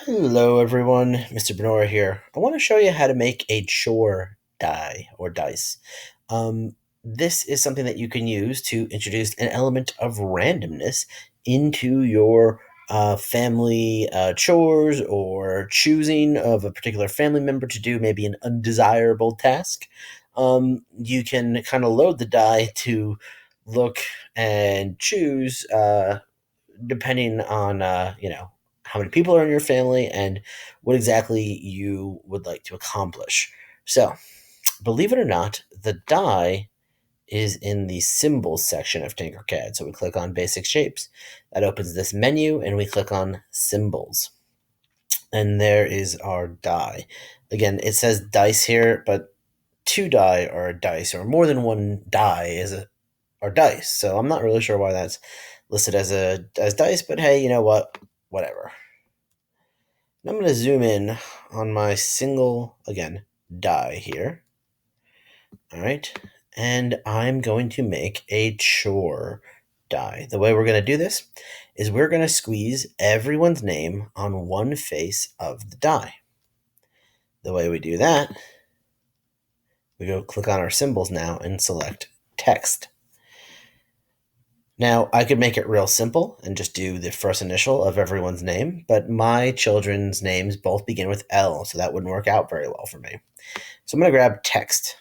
Hello, everyone. Mr. Benora here. I want to show you how to make a chore die or dice. This is something that you can use to introduce an element of randomness into your family chores or choosing of a particular family member to do maybe an undesirable task. You can kind of load the die to look and choose. Depending on how many people are in your family and what exactly you would like to accomplish. So, believe it or not, the die is in the symbols section of Tinkercad. So we click on basic shapes. That opens this menu and we click on symbols. And there is our die. Again, it says dice here, but two die are a dice, or more than one die are dice. So I'm not really sure why that's listed as dice, but hey, you know what? Whatever. Now I'm going to zoom in on my single, again, die here. All right. And I'm going to make a chore die. The way we're going to do this is we're going to squeeze everyone's name on one face of the die. The way we do that, we go click on our symbols now and select text. Now, I could make it real simple and just do the first initial of everyone's name, but my children's names both begin with L, so that wouldn't work out very well for me. So I'm going to grab text.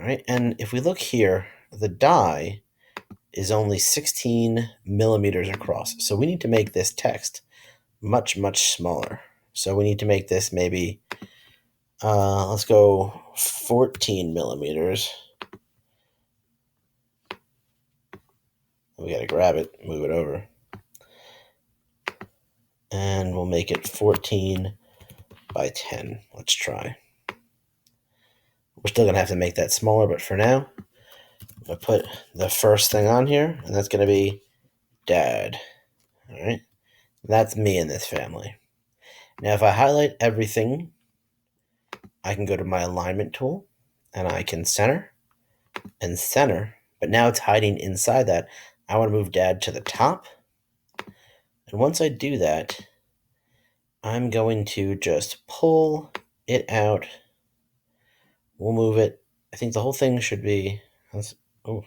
All right, and if we look here, the die is only 16 millimeters across. So we need to make this text much, much smaller. So we need to make this maybe, let's go 14 millimeters. We got to grab it, move it over. And we'll make it 14 by 10. Let's try. We're still going to have to make that smaller, but for now, I'm going to put the first thing on here, and that's going to be Dad. All right? That's me in this family. Now, if I highlight everything, I can go to my alignment tool, and I can center and center, but now it's hiding inside that. I want to move Dad to the top, and once I do that, I'm going to just pull it out. We'll move it. I think the whole thing should be. Oh,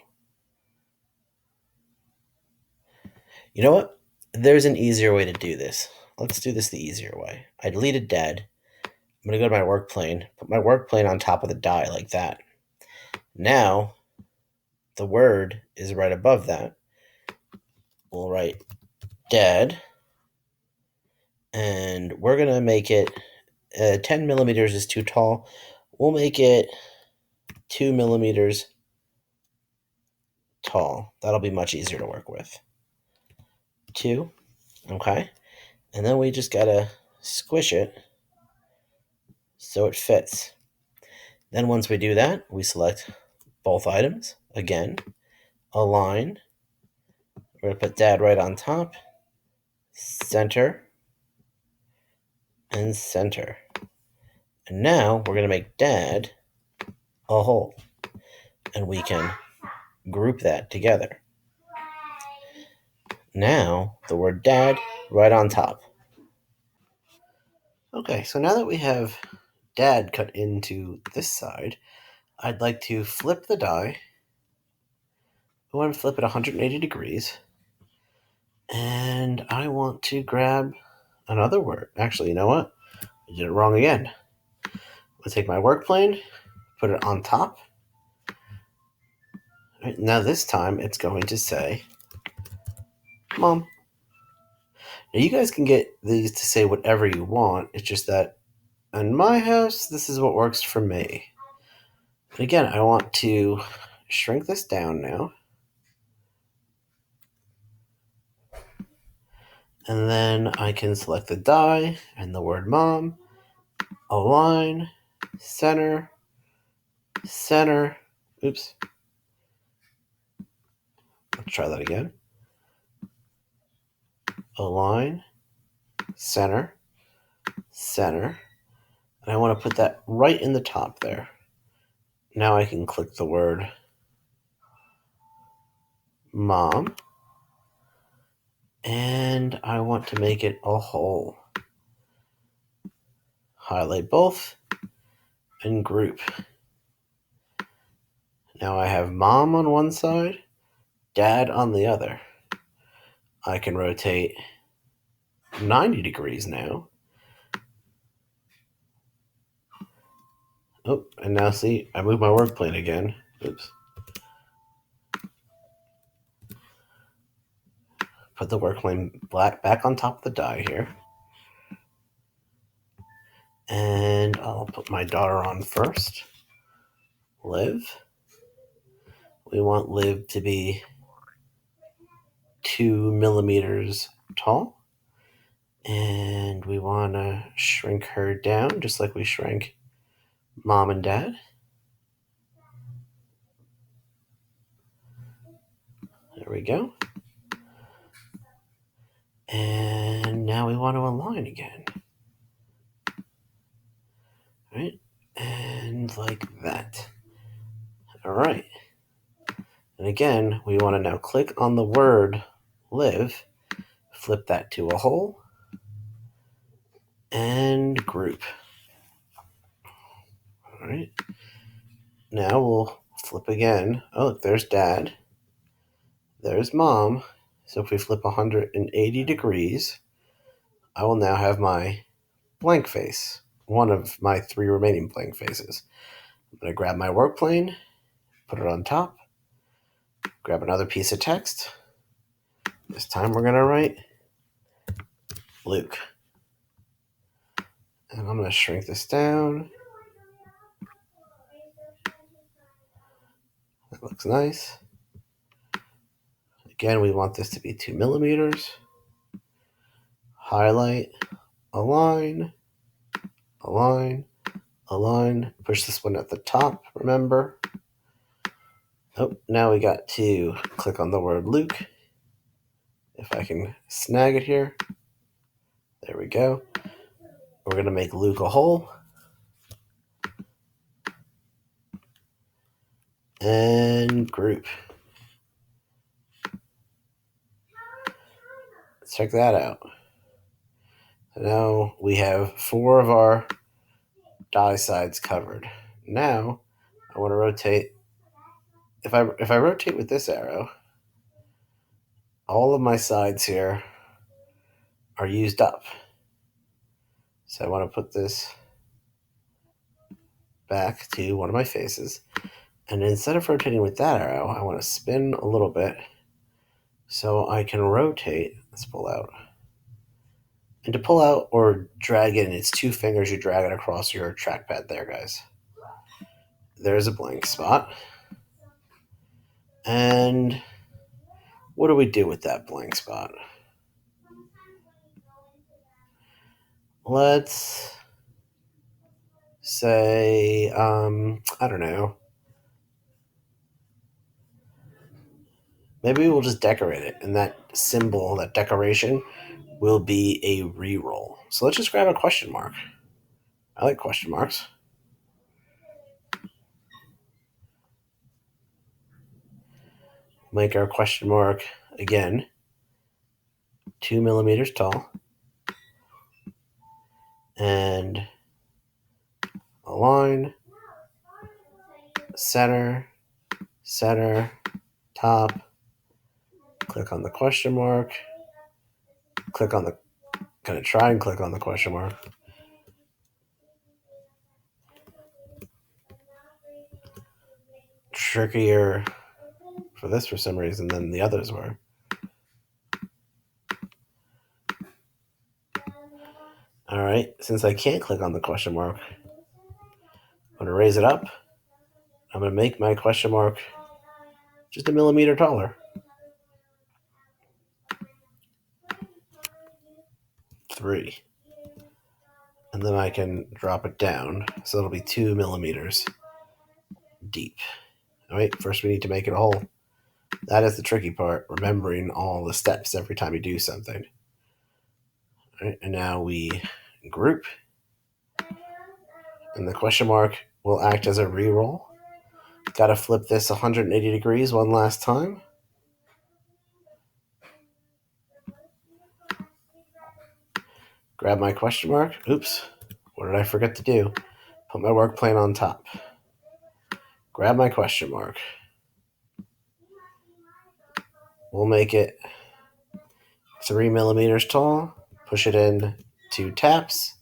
you know what? There's an easier way to do this. Let's do this the easier way. I deleted Dad. I'm going to go to my work plane, put my work plane on top of the die like that. Now, the word is right above that. We'll write Dad, and we're going to make it 10 millimeters is too tall. We'll make it 2 millimeters tall. That'll be much easier to work with. 2, okay? And then we just got to squish it so it fits. Then once we do that, we select both items. Again, align. We're going to put Dad right on top, center, and center. And now we're going to make Dad a hole. And we can group that together. Now, the word Dad right on top. Okay, so now that we have Dad cut into this side, I'd like to flip the die. I want to flip it 180 degrees. And I want to grab another word. Actually, you know what? I did it wrong again. I'll take my work plane, put it on top. Right, now this time it's going to say Mom. Now you guys can get these to say whatever you want. It's just that in my house, this is what works for me. And again, I want to shrink this down now. And then I can select the die and the word Mom, align, center, center. Oops. Let's try that again. Align, center, center. And I want to put that right in the top there. Now I can click the word Mom. And I want to make it a whole. Highlight both and group. Now I have mom on one side, dad on the other. I can rotate 90 degrees now. Oh, and now see, I moved my work plane again. Oops. Put the work plane back on top of the die here. And I'll put my daughter on first. Liv. We want Liv to be 2 millimeters tall. And we want to shrink her down just like we shrank mom and dad. There we go. And now we want to align again. All right? And like that. All right. And again, we want to now click on the word live, flip that to a whole, and group. All right. Now we'll flip again. Oh, look, there's dad. There's mom. So if we flip 180 degrees, I will now have my blank face, one of my 3 remaining blank faces. I'm going to grab my work plane, put it on top, grab another piece of text. This time we're going to write Luke. And I'm going to shrink this down. That looks nice. Again, we want this to be 2 millimeters. Highlight, align, align, align. Push this one at the top, remember. Oh, now we got to click on the word Luke. If I can snag it here. There we go. We're going to make Luke a whole. And group. Let's check that out. So now we have 4 of our die sides covered. Now I want to rotate. If I rotate with this arrow, all of my sides here are used up. So I want to put this back to one of my faces. And instead of rotating with that arrow, I want to spin a little bit so I can rotate. Let's pull out. And to pull out or drag in, it's 2 fingers. You drag it across your trackpad there, guys. There's a blank spot. And what do we do with that blank spot? Let's say, I don't know. Maybe we'll just decorate it, and that symbol, that decoration, will be a reroll. So let's just grab a question mark. I like question marks. Make our question mark, again, 2 millimeters tall. And align, center, center, top. Click on the question mark. Click on the, gonna try and click on the question mark. Trickier for this for some reason than the others were. All right, since I can't click on the question mark, I'm gonna raise it up. I'm gonna make my question mark just a millimeter taller. 3. And then I can drop it down, so it'll be 2 millimeters deep. All right, first we need to make it a hole. That is the tricky part, remembering all the steps every time you do something. All right, and now we group. And the question mark will act as a reroll. Got to flip this 180 degrees one last time. Grab my question mark. Oops, what did I forget to do? Put my work plane on top. Grab my question mark. We'll make it 3 millimeters tall. Push it in 2 taps.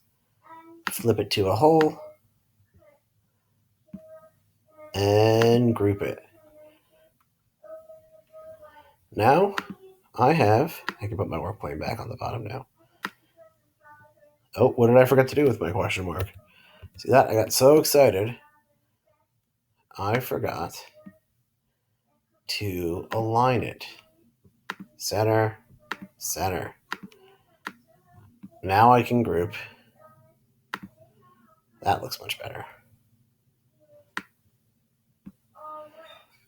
Flip it to a hole. And group it. Now I can put my work plane back on the bottom now. Oh, what did I forget to do with my question mark? See that? I got so excited. I forgot to align it. Center, center. Now I can group. That looks much better.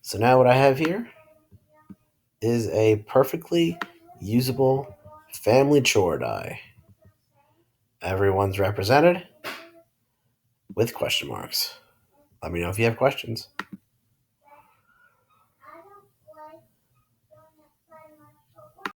So now what I have here is a perfectly usable family chore die. Everyone's represented with question marks. Let me know if you have questions.